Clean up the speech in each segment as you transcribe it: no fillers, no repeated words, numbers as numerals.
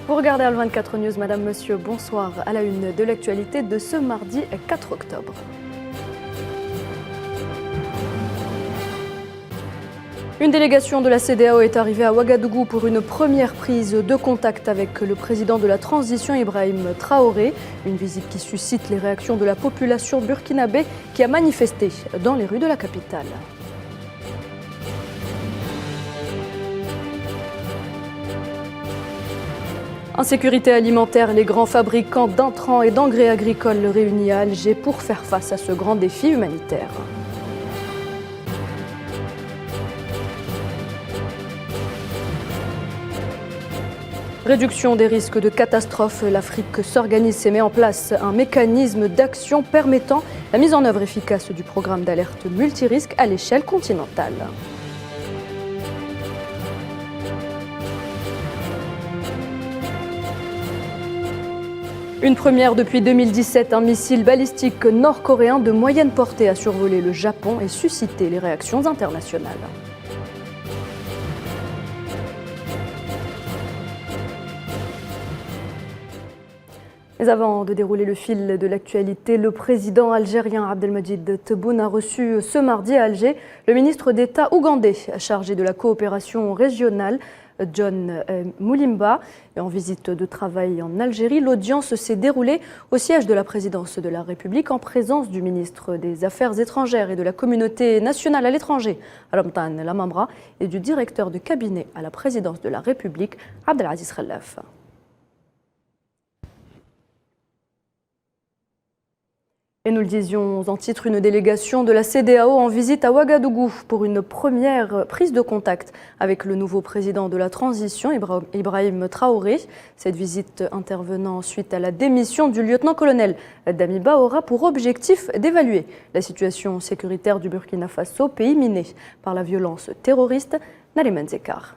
Vous regardez Al24 News, Madame, Monsieur, bonsoir. À la une de l'actualité de ce mardi 4 octobre. Une délégation de la CEDEAO est arrivée à Ouagadougou pour une première prise de contact avec le président de la transition Ibrahim Traoré. Une visite qui suscite les réactions de la population burkinabé qui a manifesté dans les rues de la capitale. Insécurité alimentaire, les grands fabricants d'intrants et d'engrais agricoles réunis à Alger pour faire face à ce grand défi humanitaire. Réduction des risques de catastrophe, l'Afrique s'organise et met en place un mécanisme d'action permettant la mise en œuvre efficace du programme d'alerte multirisque à l'échelle continentale. Une première depuis 2017, un missile balistique nord-coréen de moyenne portée a survolé le Japon et suscité les réactions internationales. Mais avant de dérouler le fil de l'actualité, le président algérien Abdelmadjid Tebboune a reçu ce mardi à Alger le ministre d'État ougandais chargé de la coopération régionale, John Moulimba. Et en visite de travail en Algérie, l'audience s'est déroulée au siège de la présidence de la République en présence du ministre des Affaires étrangères et de la communauté nationale à l'étranger, Ramtan Lamamra, et du directeur de cabinet à la présidence de la République, Abdelaziz Khellaf. Et nous le disions en titre, une délégation de la CEDEAO en visite à Ouagadougou pour une première prise de contact avec le nouveau président de la transition, Ibrahim Traoré. Cette visite intervenant suite à la démission du lieutenant-colonel Damiba aura pour objectif d'évaluer la situation sécuritaire du Burkina Faso, pays miné par la violence terroriste. Nariman Zekar.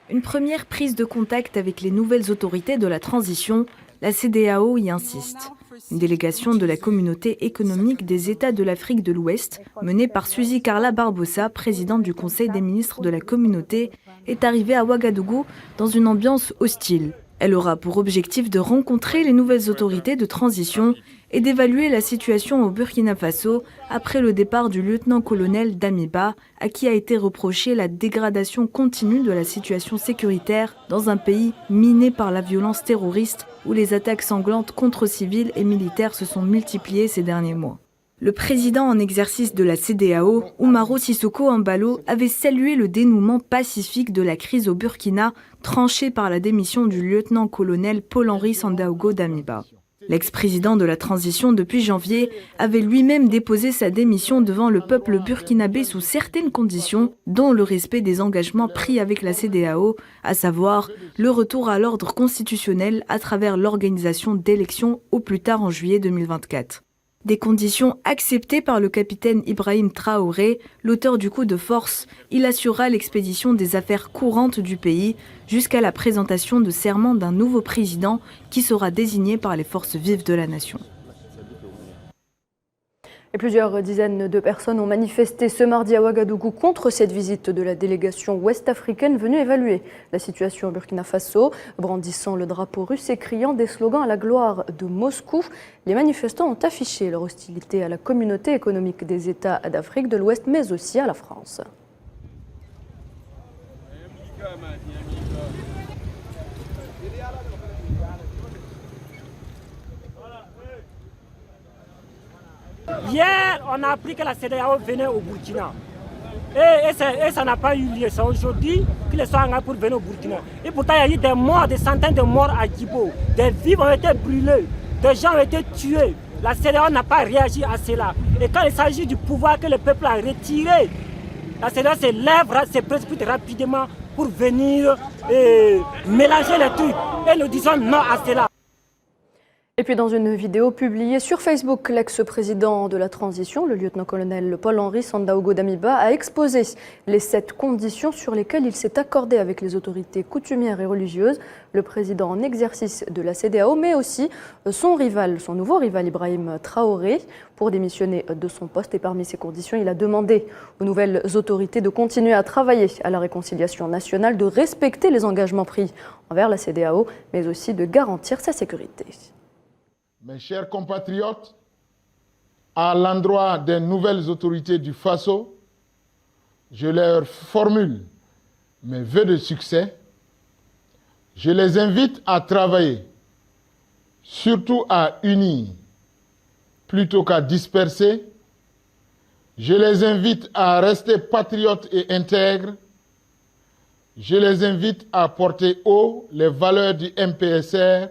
Une première prise de contact avec les nouvelles autorités de la transition, la CEDEAO y insiste. Une délégation de la communauté économique des États de l'Afrique de l'Ouest, menée par Suzy Carla Barbosa, présidente du Conseil des ministres de la communauté, est arrivée à Ouagadougou dans une ambiance hostile. Elle aura pour objectif de rencontrer les nouvelles autorités de transition et d'évaluer la situation au Burkina Faso après le départ du lieutenant-colonel Damiba, à qui a été reprochée la dégradation continue de la situation sécuritaire dans un pays miné par la violence terroriste où les attaques sanglantes contre civils et militaires se sont multipliées ces derniers mois. Le président en exercice de la CEDEAO, Umaro Sissoko Embalo, avait salué le dénouement pacifique de la crise au Burkina, tranché par la démission du lieutenant-colonel Paul-Henri Sandaogo Damiba. L'ex-président de la transition depuis janvier avait lui-même déposé sa démission devant le peuple burkinabé sous certaines conditions, dont le respect des engagements pris avec la CEDEAO, à savoir le retour à l'ordre constitutionnel à travers l'organisation d'élections au plus tard en juillet 2024. Des conditions acceptées par le capitaine Ibrahim Traoré, l'auteur du coup de force. Il assurera l'expédition des affaires courantes du pays jusqu'à la présentation de serment d'un nouveau président qui sera désigné par les forces vives de la nation. Et plusieurs dizaines de personnes ont manifesté ce mardi à Ouagadougou contre cette visite de la délégation ouest-africaine venue évaluer la situation au Burkina Faso, brandissant le drapeau russe et criant des slogans à la gloire de Moscou. Les manifestants ont affiché leur hostilité à la communauté économique des États d'Afrique de l'Ouest, mais aussi à la France. Hier, on a appris que la CEDEAO venait au Burkina. Et ça n'a pas eu lieu. C'est aujourd'hui qu'ils sont engagés pour venir au Burkina. Et pourtant, il y a eu des morts, des centaines de morts à Djibo. Des vies ont été brûlées. Des gens ont été tués. La CEDEAO n'a pas réagi à cela. Et quand il s'agit du pouvoir que le peuple a retiré, la CEDEAO se lève, se précipite rapidement pour venir mélanger les trucs. Et nous disons non à cela. Et puis dans une vidéo publiée sur Facebook, l'ex-président de la transition, le lieutenant-colonel Paul-Henri Sandaogo Damiba, a exposé les 7 conditions sur lesquelles il s'est accordé avec les autorités coutumières et religieuses, le président en exercice de la CEDEAO, mais aussi son nouveau rival Ibrahim Traoré, pour démissionner de son poste. Et parmi ces conditions, il a demandé aux nouvelles autorités de continuer à travailler à la réconciliation nationale, de respecter les engagements pris envers la CEDEAO, mais aussi de garantir sa sécurité. Mes chers compatriotes, à l'endroit des nouvelles autorités du Faso, je leur formule mes vœux de succès. Je les invite à travailler, surtout à unir, plutôt qu'à disperser. Je les invite à rester patriotes et intègres. Je les invite à porter haut les valeurs du MPSR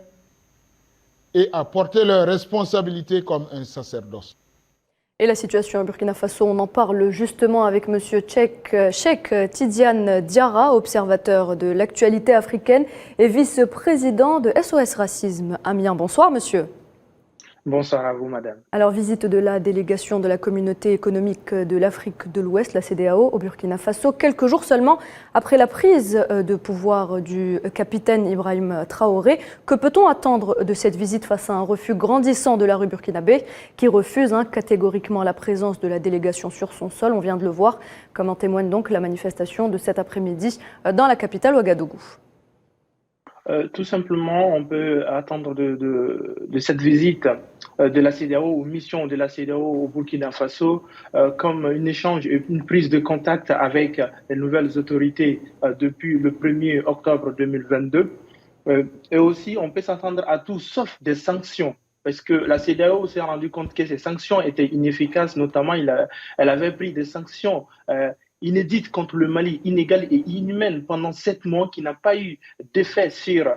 et à porter leurs responsabilités comme un sacerdoce. Et la situation au Burkina Faso, on en parle justement avec M. Cheikh Tidiane Diarra, observateur de l'actualité africaine et vice-président de SOS Racisme Amiens. Bonsoir monsieur. Bonsoir à vous, madame. Alors, visite de la délégation de la communauté économique de l'Afrique de l'Ouest, la CEDEAO, au Burkina Faso, quelques jours seulement après la prise de pouvoir du capitaine Ibrahim Traoré. Que peut-on attendre de cette visite face à un refus grandissant de la rue burkinabé qui refuse catégoriquement la présence de la délégation sur son sol? On vient de le voir, comme en témoigne donc la manifestation de cet après-midi dans la capitale Ouagadougou. Tout simplement, on peut attendre de cette visite de la CEDEAO, ou mission de la CEDEAO au Burkina Faso, comme un échange et une prise de contact avec les nouvelles autorités depuis le 1er octobre 2022. Et aussi, on peut s'attendre à tout sauf des sanctions. Parce que la CEDEAO s'est rendu compte que ces sanctions étaient inefficaces, notamment elle avait pris des sanctions inédite contre le Mali, inégale et inhumaine pendant 7 mois, qui n'a pas eu d'effet sur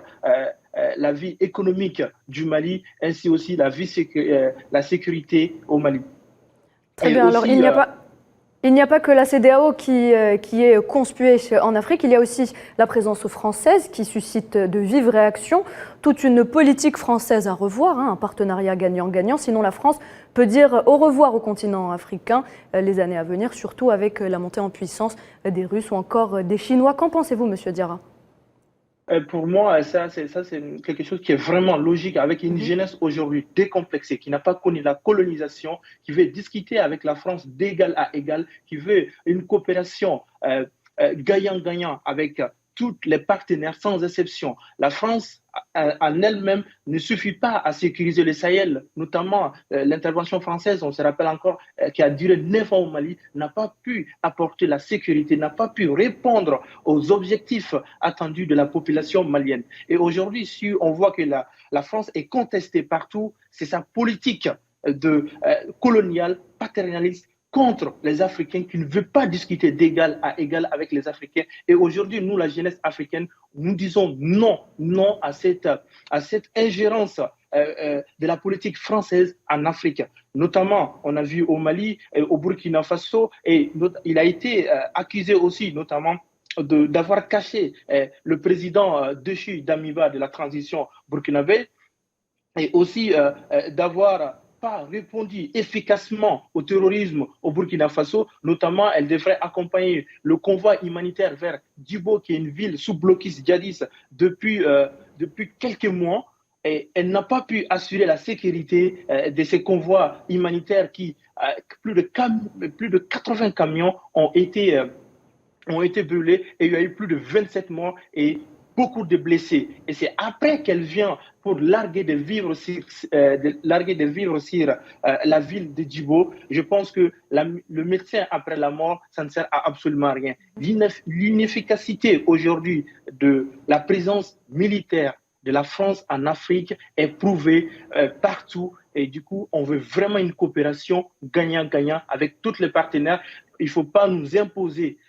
la vie économique du Mali, ainsi aussi la sécurité au Mali. Très bien, alors il n'y a pas que la CEDEAO qui est conspuée en Afrique, il y a aussi la présence française qui suscite de vives réactions, toute une politique française à revoir, un partenariat gagnant-gagnant, sinon la France peut dire au revoir au continent africain les années à venir, surtout avec la montée en puissance des Russes ou encore des Chinois. Qu'en pensez-vous, monsieur Diarra ? Pour moi, ça c'est quelque chose qui est vraiment logique, avec une jeunesse aujourd'hui décomplexée, qui n'a pas connu la colonisation, qui veut discuter avec la France d'égal à égal, qui veut une coopération gagnant-gagnant avec tous les partenaires sans exception. La France en elle-même ne suffit pas à sécuriser le Sahel, notamment l'intervention française, on se rappelle encore, qui a duré 9 ans au Mali, n'a pas pu apporter la sécurité, n'a pas pu répondre aux objectifs attendus de la population malienne. Et aujourd'hui, si on voit que la France est contestée partout, c'est sa politique coloniale, paternaliste, contre les Africains, qui ne veut pas discuter d'égal à égal avec les Africains. Et aujourd'hui, nous, la jeunesse africaine, nous disons non à cette ingérence de la politique française en Afrique. Notamment, on a vu au Mali, au Burkina Faso, et il a été accusé aussi, notamment, d'avoir caché le président déchu Damiba de la transition burkinabé, et aussi d'avoir pas répondu efficacement au terrorisme au Burkina Faso. Notamment, elle devrait accompagner le convoi humanitaire vers Djibo, qui est une ville sous blocus djihadiste depuis quelques mois. Et elle n'a pas pu assurer la sécurité de ces convois humanitaires plus de 80 camions ont été brûlés, et il y a eu plus de 27 morts et beaucoup de blessés. Et c'est après qu'elle vient pour larguer des vivres sur la ville de Djibo. Je pense que le médecin après la mort, ça ne sert à absolument rien. L'inefficacité aujourd'hui de la présence militaire de la France en Afrique est prouvée partout. Et du coup, on veut vraiment une coopération gagnant-gagnant avec tous les partenaires. Il ne faut pas nous imposer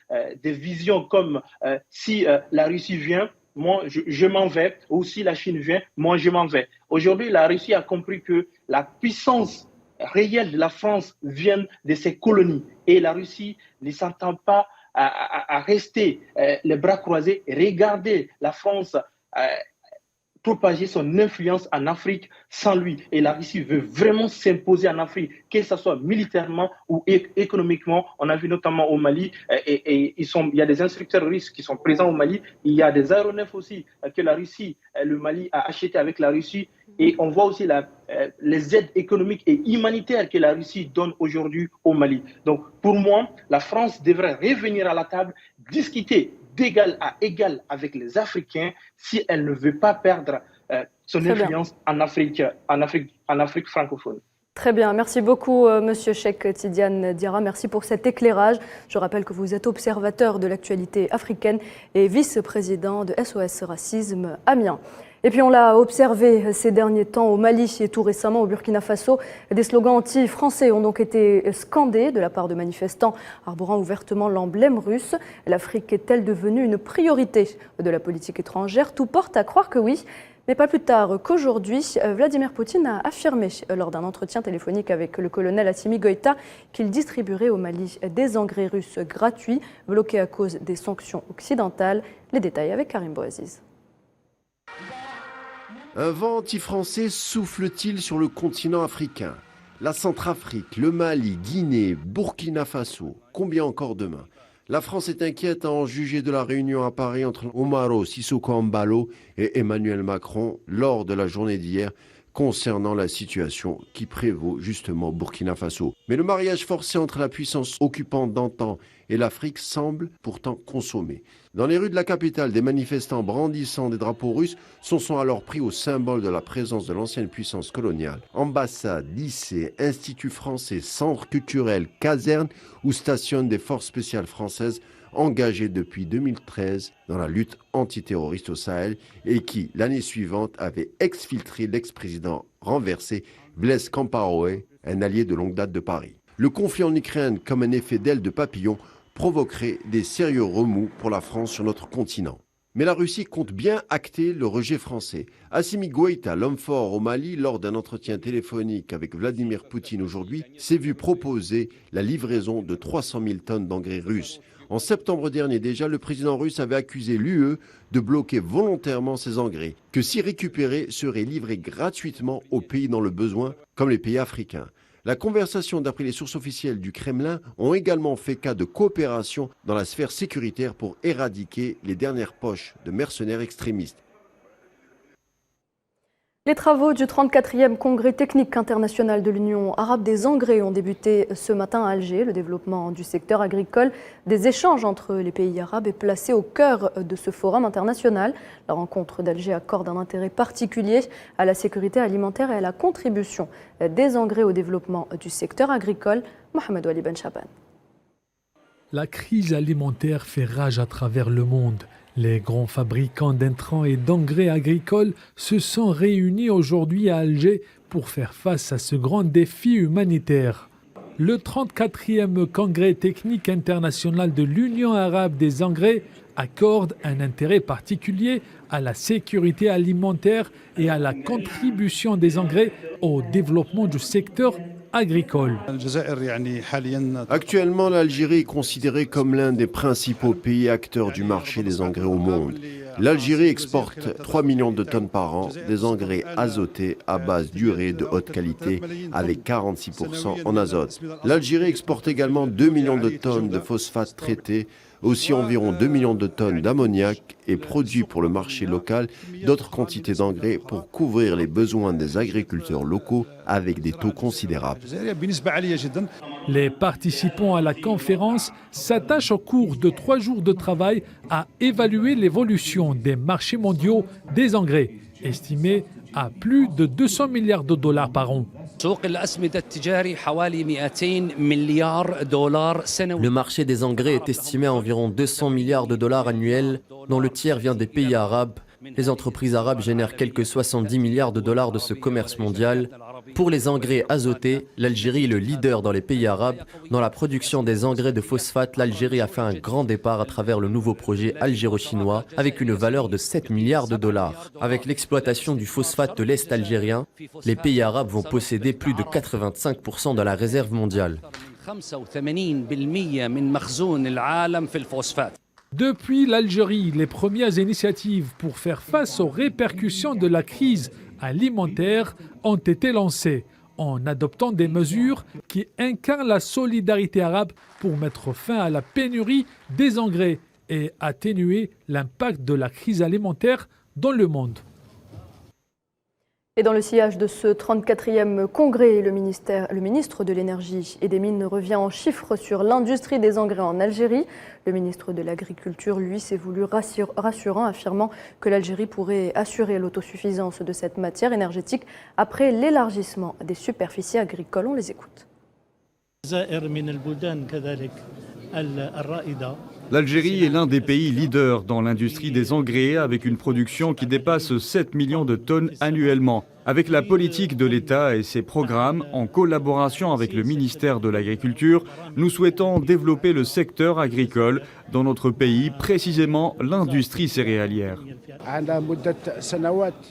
des visions comme si la Russie vient, moi je m'en vais, ou si la Chine vient, moi je m'en vais. Aujourd'hui, la Russie a compris que la puissance réelle de la France vient de ses colonies, et la Russie ne s'entend pas à rester les bras croisés et regarder la France propager son influence en Afrique sans lui. Et la Russie veut vraiment s'imposer en Afrique, que ce soit militairement ou économiquement. On a vu notamment au Mali, il y a des instructeurs russes qui sont présents au Mali. Il y a des aéronefs aussi que la Russie, le Mali a acheté avec la Russie. Et on voit aussi les aides économiques et humanitaires que la Russie donne aujourd'hui au Mali. Donc pour moi, la France devrait revenir à la table, discuter d'égal à égal avec les Africains si elle ne veut pas perdre son influence en Afrique francophone. Très bien, merci beaucoup Monsieur Cheikh Tidiane Diarra, merci pour cet éclairage. Je rappelle que vous êtes observateur de l'actualité africaine et vice-président de SOS Racisme Amiens. Et puis on l'a observé ces derniers temps au Mali et tout récemment au Burkina Faso. Des slogans anti-français ont donc été scandés de la part de manifestants arborant ouvertement l'emblème russe. L'Afrique est-elle devenue une priorité de la politique étrangère? Tout porte à croire que oui. Mais pas plus tard qu'aujourd'hui, Vladimir Poutine a affirmé lors d'un entretien téléphonique avec le colonel Assimi Goïta qu'il distribuerait au Mali des engrais russes gratuits bloqués à cause des sanctions occidentales. Les détails avec Karim Bouaziz. Un vent anti-français souffle-t-il sur le continent africain? La Centrafrique, le Mali, Guinée, Burkina Faso, combien encore demain? La France est inquiète à en juger de la réunion à Paris entre Umaro Sissoko Embalo et Emmanuel Macron lors de la journée d'hier concernant la situation qui prévaut justement au Burkina Faso. Mais le mariage forcé entre la puissance occupante d'antan et l'Afrique semble pourtant consommé. Dans les rues de la capitale, des manifestants brandissant des drapeaux russes sont alors pris au symbole de la présence de l'ancienne puissance coloniale. Ambassades, lycées, instituts français, centres culturels, casernes où stationnent des forces spéciales françaises engagées depuis 2013 dans la lutte antiterroriste au Sahel et qui, l'année suivante, avait exfiltré l'ex-président renversé Blaise Compaoré, un allié de longue date de Paris. Le conflit en Ukraine, comme un effet d'aile de papillon, provoquerait des sérieux remous pour la France sur notre continent. Mais la Russie compte bien acter le rejet français. Assimi Goïta, l'homme fort au Mali, lors d'un entretien téléphonique avec Vladimir Poutine aujourd'hui, s'est vu proposer la livraison de 300 000 tonnes d'engrais russes. En septembre dernier déjà, le président russe avait accusé l'UE de bloquer volontairement ces engrais, que si récupérés seraient livrés gratuitement aux pays dans le besoin, comme les pays africains. La conversation, d'après les sources officielles du Kremlin, ont également fait cas de coopération dans la sphère sécuritaire pour éradiquer les dernières poches de mercenaires extrémistes. Les travaux du 34e Congrès technique international de l'Union arabe des engrais ont débuté ce matin à Alger. Le développement du secteur agricole, des échanges entre les pays arabes est placé au cœur de ce forum international. La rencontre d'Alger accorde un intérêt particulier à la sécurité alimentaire et à la contribution des engrais au développement du secteur agricole. Mohamed Wali Ben Chaban. La crise alimentaire fait rage à travers le monde. Les grands fabricants d'intrants et d'engrais agricoles se sont réunis aujourd'hui à Alger pour faire face à ce grand défi humanitaire. Le 34e Congrès technique international de l'Union arabe des engrais accorde un intérêt particulier à la sécurité alimentaire et à la contribution des engrais au développement du secteur agricole. Actuellement, l'Algérie est considérée comme l'un des principaux pays acteurs du marché des engrais au monde. L'Algérie exporte 3 millions de tonnes par an des engrais azotés à base d'urée de haute qualité avec 46% en azote. L'Algérie exporte également 2 millions de tonnes de phosphate traité, aussi environ 2 millions de tonnes d'ammoniac et produit pour le marché local d'autres quantités d'engrais pour couvrir les besoins des agriculteurs locaux avec des taux considérables. Les participants à la conférence s'attachent au cours de 3 jours de travail à évaluer l'évolution des marchés mondiaux des engrais, estimés à plus de 200 milliards de dollars par an. Le marché des engrais est estimé à environ 200 milliards de dollars annuels, dont le tiers vient des pays arabes. Les entreprises arabes génèrent quelques 70 milliards de dollars de ce commerce mondial. Pour les engrais azotés, l'Algérie est le leader dans les pays arabes. Dans la production des engrais de phosphate, l'Algérie a fait un grand départ à travers le nouveau projet algéro-chinois avec une valeur de 7 milliards de dollars. Avec l'exploitation du phosphate de l'Est algérien, les pays arabes vont posséder plus de 85% de la réserve mondiale. Depuis l'Algérie, les premières initiatives pour faire face aux répercussions de la crise alimentaire ont été lancées en adoptant des mesures qui incarnent la solidarité arabe pour mettre fin à la pénurie des engrais et atténuer l'impact de la crise alimentaire dans le monde. Et dans le sillage de ce 34e congrès, le ministre de l'Énergie et des Mines revient en chiffres sur l'industrie des engrais en Algérie. Le ministre de l'Agriculture, lui, s'est voulu rassurant, affirmant que l'Algérie pourrait assurer l'autosuffisance de cette matière énergétique après l'élargissement des superficies agricoles. On les écoute. L'Algérie est l'un des pays leaders dans l'industrie des engrais avec une production qui dépasse 7 millions de tonnes annuellement. Avec la politique de l'État et ses programmes, en collaboration avec le ministère de l'Agriculture, nous souhaitons développer le secteur agricole dans notre pays, précisément l'industrie céréalière.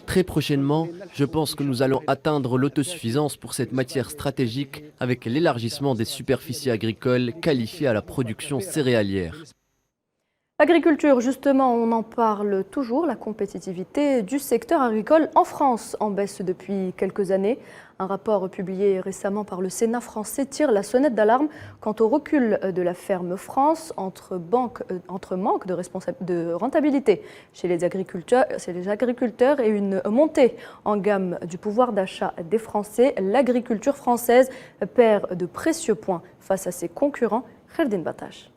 Très prochainement, je pense que nous allons atteindre l'autosuffisance pour cette matière stratégique avec l'élargissement des superficies agricoles qualifiées à la production céréalière. L'agriculture, justement, on en parle toujours. La compétitivité du secteur agricole en France en baisse depuis quelques années. Un rapport publié récemment par le Sénat français tire la sonnette d'alarme quant au recul de la ferme France entre manque de rentabilité chez les agriculteurs et une montée en gamme du pouvoir d'achat des Français. L'agriculture française perd de précieux points face à ses concurrents. Kherdin Batash.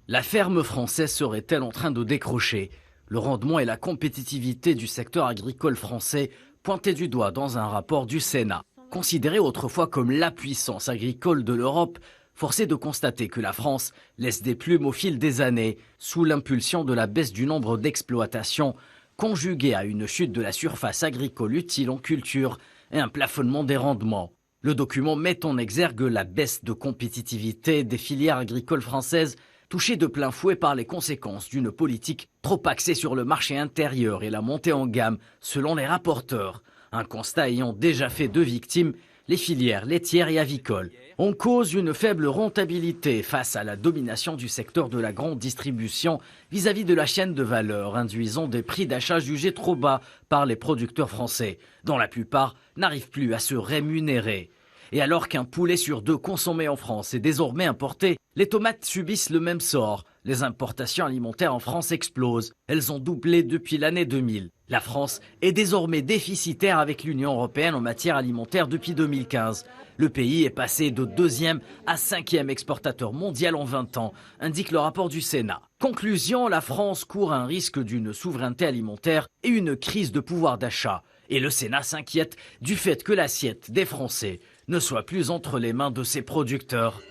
La ferme française serait-elle en train de décrocher? Le rendement et la compétitivité du secteur agricole français pointés du doigt dans un rapport du Sénat. Considéré autrefois comme la puissance agricole de l'Europe, force est de constater que la France laisse des plumes au fil des années, sous l'impulsion de la baisse du nombre d'exploitations, conjuguée à une chute de la surface agricole utile en culture et un plafonnement des rendements. Le document met en exergue la baisse de compétitivité des filières agricoles françaises, touché de plein fouet par les conséquences d'une politique trop axée sur le marché intérieur et la montée en gamme, selon les rapporteurs. Un constat ayant déjà fait deux victimes, les filières laitières et avicoles. On cause une faible rentabilité face à la domination du secteur de la grande distribution vis-à-vis de la chaîne de valeur, induisant des prix d'achat jugés trop bas par les producteurs français, dont la plupart n'arrivent plus à se rémunérer. Et alors qu'un poulet sur deux consommé en France est désormais importé, les tomates subissent le même sort. Les importations alimentaires en France explosent. Elles ont doublé depuis l'année 2000. La France est désormais déficitaire avec l'Union européenne en matière alimentaire depuis 2015. Le pays est passé de 2e à 5e exportateur mondial en 20 ans, indique le rapport du Sénat. Conclusion, la France court un risque d'une souveraineté alimentaire et une crise de pouvoir d'achat. Et le Sénat s'inquiète du fait que l'assiette des Français ne soit plus entre les mains de ses producteurs.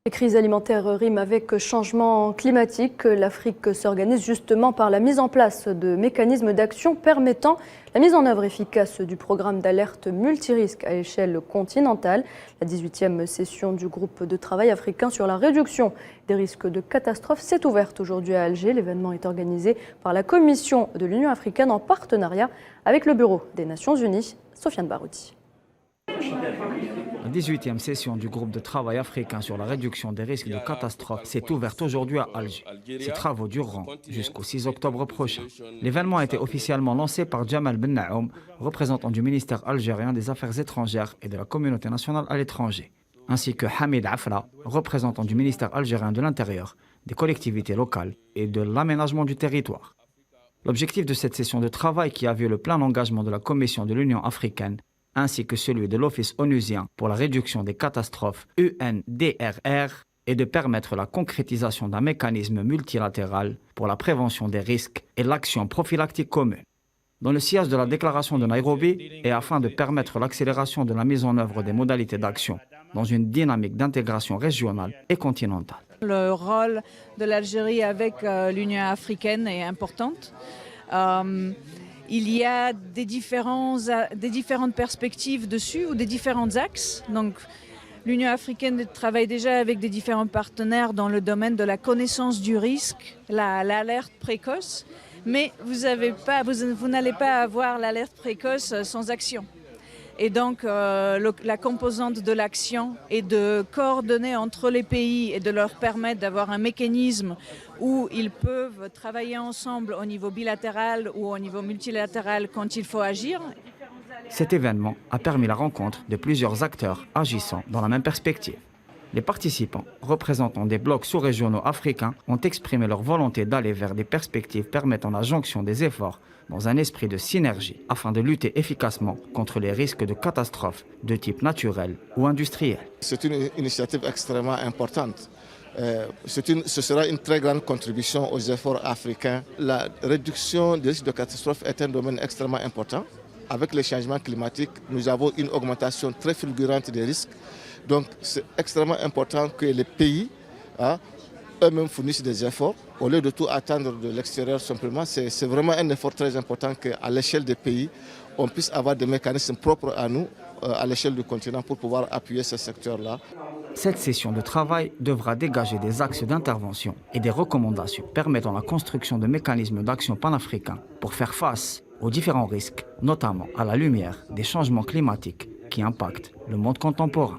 Les crises alimentaires riment avec changement climatique. L'Afrique s'organise justement par la mise en place de mécanismes d'action permettant la mise en œuvre efficace du programme d'alerte multirisque à échelle continentale. La 18e session du groupe de travail africain sur la réduction des risques de catastrophe s'est ouverte aujourd'hui à Alger. L'événement est organisé par la Commission de l'Union africaine en partenariat avec le Bureau des Nations Unies. Sofiane Baroudi. La 18e session du groupe de travail africain sur la réduction des risques de catastrophe s'est ouverte aujourd'hui à Alger. Ces travaux dureront jusqu'au 6 octobre prochain. L'événement a été officiellement lancé par Jamal Ben Naoum, représentant du ministère algérien des Affaires étrangères et de la communauté nationale à l'étranger, ainsi que Hamid Afra, représentant du ministère algérien de l'Intérieur, des collectivités locales et de l'aménagement du territoire. L'objectif de cette session de travail, qui a vu le plein engagement de la Commission de l'Union africaine, ainsi que celui de l'Office onusien pour la réduction des catastrophes UNDRR, est de permettre la concrétisation d'un mécanisme multilatéral pour la prévention des risques et l'action prophylactique commune. Dans le sillage de la déclaration de Nairobi, et afin de permettre l'accélération de la mise en œuvre des modalités d'action dans une dynamique d'intégration régionale et continentale. Le rôle de l'Algérie avec l'Union africaine est important. Il y a des différentes perspectives dessus ou des différents axes. Donc, l'Union africaine travaille déjà avec des différents partenaires dans le domaine de la connaissance du risque, l'alerte précoce, mais vous n'allez pas avoir l'alerte précoce sans action. Et donc, la composante de l'action est de coordonner entre les pays et de leur permettre d'avoir un mécanisme où ils peuvent travailler ensemble au niveau bilatéral ou au niveau multilatéral quand il faut agir. Cet événement a permis la rencontre de plusieurs acteurs agissant dans la même perspective. Les participants, représentant des blocs sous-régionaux africains, ont exprimé leur volonté d'aller vers des perspectives permettant la jonction des efforts dans un esprit de synergie afin de lutter efficacement contre les risques de catastrophes de type naturel ou industriel. C'est une initiative extrêmement importante. Ce sera une très grande contribution aux efforts africains. La réduction des risques de catastrophes est un domaine extrêmement important. Avec les changements climatiques, nous avons une augmentation très fulgurante des risques. Donc c'est extrêmement important que les pays eux-mêmes fournissent des efforts. Au lieu de tout attendre de l'extérieur simplement, c'est vraiment un effort très important qu'à l'échelle des pays, on puisse avoir des mécanismes propres à nous, à l'échelle du continent, pour pouvoir appuyer ce secteur-là. Cette session de travail devra dégager des axes d'intervention et des recommandations permettant la construction de mécanismes d'action panafricains pour faire face aux différents risques, notamment à la lumière des changements climatiques qui impactent le monde contemporain.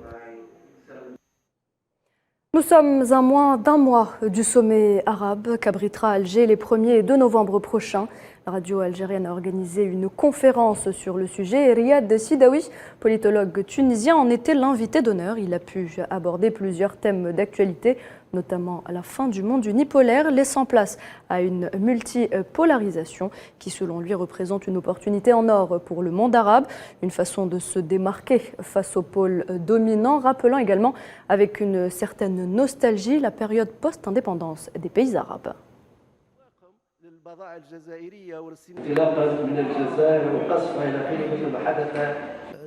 Nous sommes à moins d'un mois du sommet arabe qu'abritera Alger les 1er et 2 novembre prochains. La radio algérienne a organisé une conférence sur le sujet et Riyad Sidawi, politologue tunisien, en était l'invité d'honneur. Il a pu aborder plusieurs thèmes d'actualité, notamment à la fin du monde unipolaire, laissant place à une multipolarisation qui, selon lui, représente une opportunité en or pour le monde arabe, une façon de se démarquer face au pôle dominant, rappelant également avec une certaine nostalgie la période post-indépendance des pays arabes.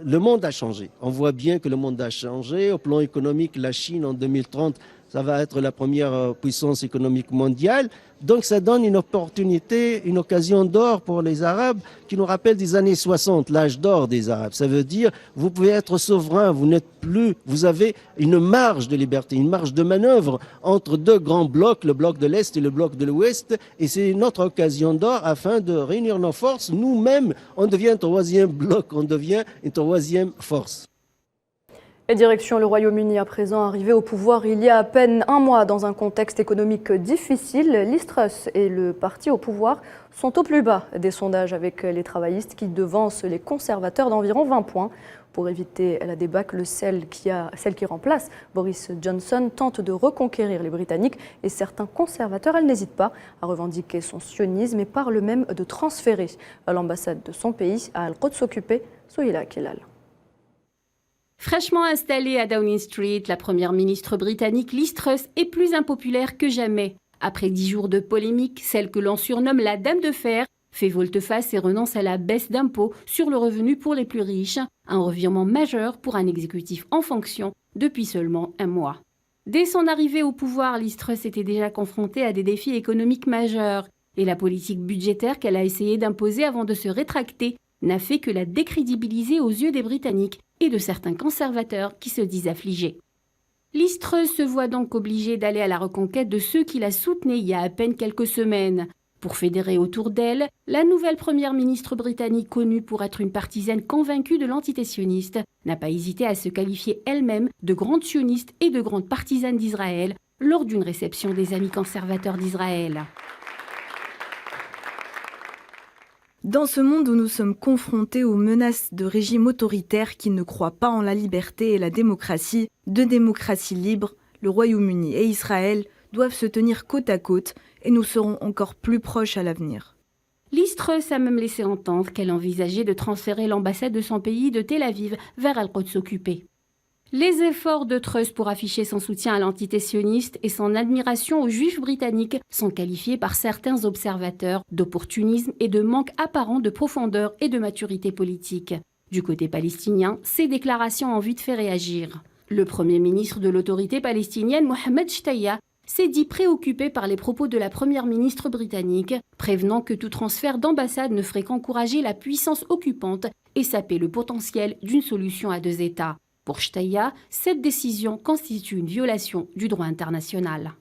Le monde a changé. On voit bien que le monde a changé. Au plan économique, la Chine en 2030, ça va être la première puissance économique mondiale. Donc ça donne une opportunité, une occasion d'or pour les Arabes qui nous rappelle des années 60, l'âge d'or des Arabes. Ça veut dire vous pouvez être souverain, vous n'êtes plus, vous avez une marge de liberté, une marge de manœuvre entre 2 grands blocs, le bloc de l'Est et le bloc de l'Ouest. Et c'est notre occasion d'or afin de réunir nos forces. Nous-mêmes, on devient un 3e bloc, on devient une 3e force. Et direction le Royaume-Uni à présent, arrivé au pouvoir il y a à peine un mois dans un contexte économique difficile. Liz Truss et le parti au pouvoir sont au plus bas des sondages avec les travaillistes qui devancent les conservateurs d'environ 20 points. Pour éviter la débâcle, celle qui remplace Boris Johnson tente de reconquérir les Britanniques et certains conservateurs, elle n'hésite pas à revendiquer son sionisme et parle même de transférer l'ambassade de son pays à Al-Quds occupé. Souhila Kelal. Fraîchement installée à Downing Street, la première ministre britannique Liz Truss est plus impopulaire que jamais. Après 10 jours de polémique, celle que l'on surnomme la Dame de Fer fait volte-face et renonce à la baisse d'impôts sur le revenu pour les plus riches, un revirement majeur pour un exécutif en fonction depuis seulement un mois. Dès son arrivée au pouvoir, Liz Truss était déjà confrontée à des défis économiques majeurs et la politique budgétaire qu'elle a essayé d'imposer avant de se rétracter n'a fait que la décrédibiliser aux yeux des Britanniques et de certains conservateurs qui se disent affligés. Liz Truss se voit donc obligée d'aller à la reconquête de ceux qui la soutenaient il y a à peine quelques semaines. Pour fédérer autour d'elle, la nouvelle première ministre britannique, connue pour être une partisane convaincue de l'entité sioniste, n'a pas hésité à se qualifier elle-même de grande sioniste et de grande partisane d'Israël lors d'une réception des amis conservateurs d'Israël. Dans ce monde où nous sommes confrontés aux menaces de régimes autoritaires qui ne croient pas en la liberté et la démocratie, 2 démocraties libres, le Royaume-Uni et Israël, doivent se tenir côte à côte et nous serons encore plus proches à l'avenir. Liz Truss a même laissé entendre qu'elle envisageait de transférer l'ambassade de son pays de Tel Aviv vers Al-Quds occupé. Les efforts de Truss pour afficher son soutien à l'entité sioniste et son admiration aux juifs britanniques sont qualifiés par certains observateurs d'opportunisme et de manque apparent de profondeur et de maturité politique. Du côté palestinien, ces déclarations ont vite fait réagir. Le premier ministre de l'autorité palestinienne, Mohamed Shtaya, s'est dit préoccupé par les propos de la première ministre britannique, prévenant que tout transfert d'ambassade ne ferait qu'encourager la puissance occupante et saper le potentiel d'une solution à 2 États. Pour Shtaya, cette décision constitue une violation du droit international.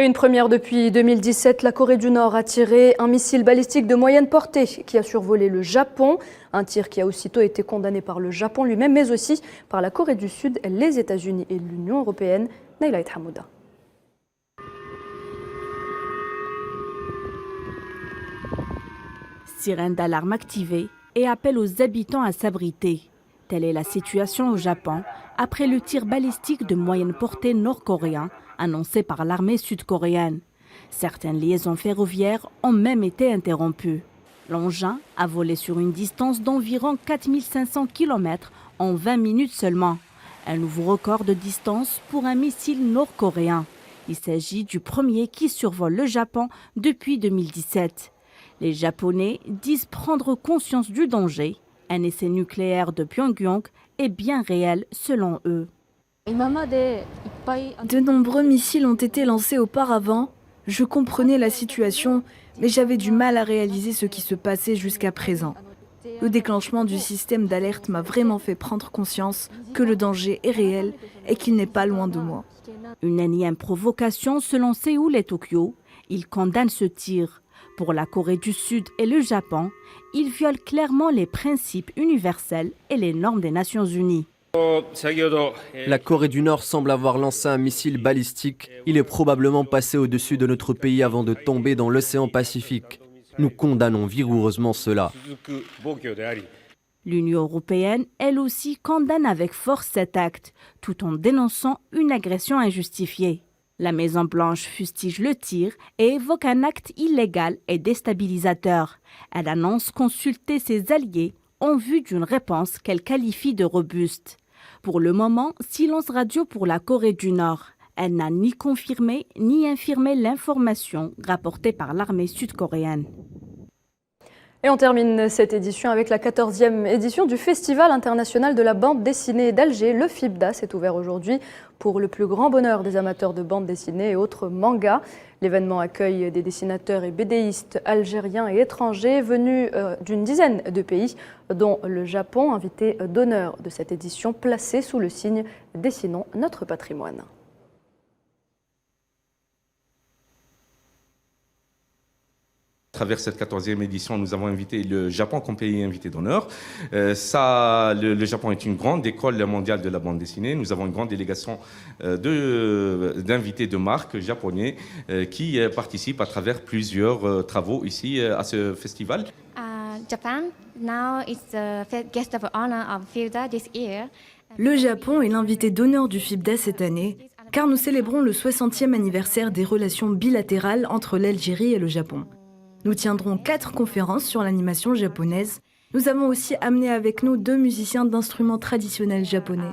Et une première depuis 2017, la Corée du Nord a tiré un missile balistique de moyenne portée qui a survolé le Japon. Un tir qui a aussitôt été condamné par le Japon lui-même, mais aussi par la Corée du Sud, les États-Unis et l'Union européenne. Naïla Hamouda. Sirène d'alarme activée et appel aux habitants à s'abriter. Telle est la situation au Japon après le tir balistique de moyenne portée nord-coréen annoncé par l'armée sud-coréenne. Certaines liaisons ferroviaires ont même été interrompues. L'engin a volé sur une distance d'environ 4500 km en 20 minutes seulement. Un nouveau record de distance pour un missile nord-coréen. Il s'agit du premier qui survole le Japon depuis 2017. Les Japonais disent prendre conscience du danger. Un essai nucléaire de Pyongyang est bien réel selon eux. De nombreux missiles ont été lancés auparavant. Je comprenais la situation, mais j'avais du mal à réaliser ce qui se passait jusqu'à présent. Le déclenchement du système d'alerte m'a vraiment fait prendre conscience que le danger est réel et qu'il n'est pas loin de moi. Une énième provocation selon Séoul et Tokyo. Ils condamnent ce tir. Pour la Corée du Sud et le Japon, il viole clairement les principes universels et les normes des Nations Unies. La Corée du Nord semble avoir lancé un missile balistique. Il est probablement passé au-dessus de notre pays avant de tomber dans l'océan Pacifique. Nous condamnons vigoureusement cela. L'Union européenne, elle aussi, condamne avec force cet acte, tout en dénonçant une agression injustifiée. La Maison-Blanche fustige le tir et évoque un acte illégal et déstabilisateur. Elle annonce consulter ses alliés en vue d'une réponse qu'elle qualifie de robuste. Pour le moment, silence radio pour la Corée du Nord. Elle n'a ni confirmé ni infirmé l'information rapportée par l'armée sud-coréenne. Et on termine cette édition avec la 14e édition du Festival international de la bande dessinée d'Alger. Le FIBDA s'est ouvert aujourd'hui pour le plus grand bonheur des amateurs de bande dessinée et autres mangas. L'événement accueille des dessinateurs et BDistes algériens et étrangers venus d'une dizaine de pays, dont le Japon, invité d'honneur de cette édition placée sous le signe « Dessinons notre patrimoine ». À travers cette 14e édition, nous avons invité le Japon comme pays invité d'honneur. Le Japon est une grande école mondiale de la bande dessinée. Nous avons une grande délégation d'invités de marques japonais qui participent à travers plusieurs travaux ici à ce festival. Le Japon est l'invité d'honneur du FIBDA cette année, car nous célébrons le 60e anniversaire des relations bilatérales entre l'Algérie et le Japon. Nous tiendrons 4 conférences sur l'animation japonaise. Nous avons aussi amené avec nous 2 musiciens d'instruments traditionnels japonais.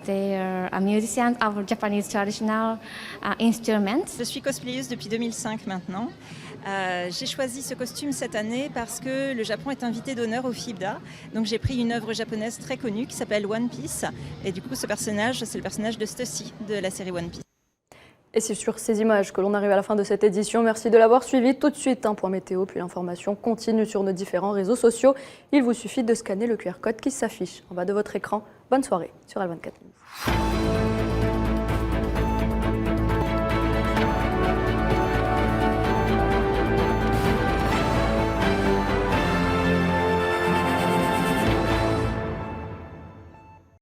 Je suis cosplayeuse depuis 2005 maintenant. J'ai choisi ce costume cette année parce que le Japon est invité d'honneur au FIBDA. Donc j'ai pris une œuvre japonaise très connue qui s'appelle One Piece. Et du coup ce personnage, c'est le personnage de Stussy de la série One Piece. Et c'est sur ces images que l'on arrive à la fin de cette édition. Merci de l'avoir suivi. Tout de suite, un point météo, puis l'information continue sur nos différents réseaux sociaux. Il vous suffit de scanner le QR code qui s'affiche en bas de votre écran. Bonne soirée sur Al24 News.